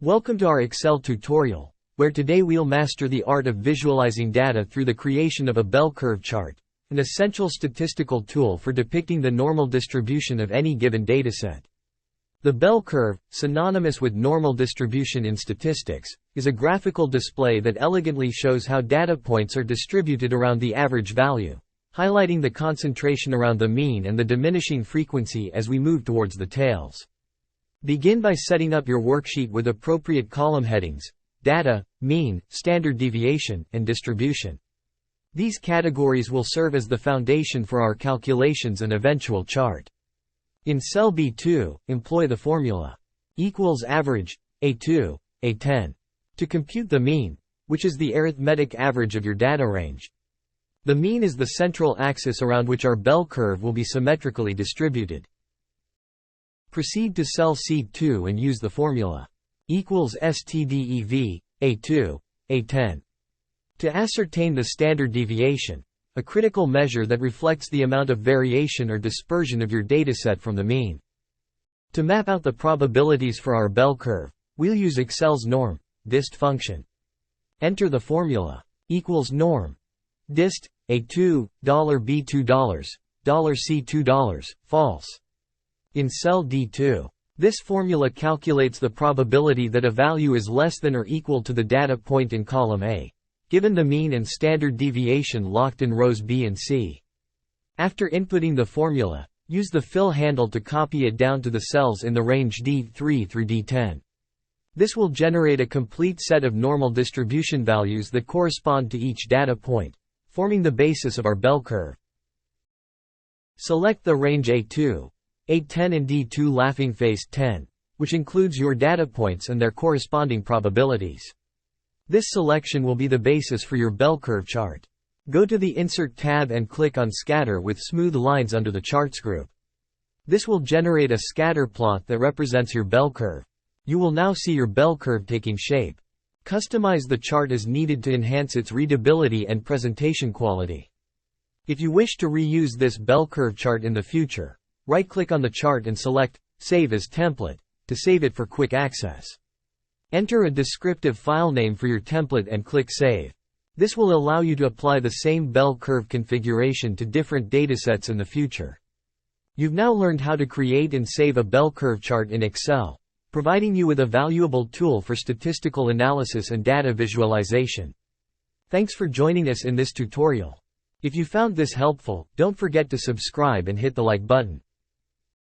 Welcome to our Excel tutorial, where today we'll master the art of visualizing data through the creation of a bell curve chart, an essential statistical tool for depicting the normal distribution of any given dataset. The bell curve, synonymous with normal distribution in statistics, is a graphical display that elegantly shows how data points are distributed around the average value, highlighting the concentration around the mean and the diminishing frequency as we move towards the tails. Begin by setting up your worksheet with appropriate column headings: data, mean, standard deviation, and distribution. These categories will serve as the foundation for our calculations and eventual chart. In cell B2, employ the formula equals average, A2, A10, to compute the mean, which is the arithmetic average of your data range. The mean is the central axis around which our bell curve will be symmetrically distributed. Proceed to cell C2 and use the formula equals STDEV, A2, A10. To ascertain the standard deviation, a critical measure that reflects the amount of variation or dispersion of your dataset from the mean. To map out the probabilities for our bell curve, we'll use Excel's norm, dist function. Enter the formula equals norm, dist, A2, $B2, $C2, false. In cell D2, this formula calculates the probability that a value is less than or equal to the data point in column A, given the mean and standard deviation locked in rows B and C. After inputting the formula, use the fill handle to copy it down to the cells in the range D3 through D10. This will generate a complete set of normal distribution values that correspond to each data point, forming the basis of our bell curve. Select the range A2, A10 and D2 laughing face 10, which includes your data points and their corresponding probabilities. This selection will be the basis for your bell curve chart. Go to the Insert tab and click on Scatter with smooth lines under the Charts group. This will generate a scatter plot that represents your bell curve. You will now see your bell curve taking shape. Customize the chart as needed to enhance its readability and presentation quality. If you wish to reuse this bell curve chart in the future, right-click on the chart and select Save as Template to save it for quick access. Enter a descriptive file name for your template and click Save. This will allow you to apply the same bell curve configuration to different datasets in the future. You've now learned how to create and save a bell curve chart in Excel, providing you with a valuable tool for statistical analysis and data visualization. Thanks for joining us in this tutorial. If you found this helpful, don't forget to subscribe and hit the like button.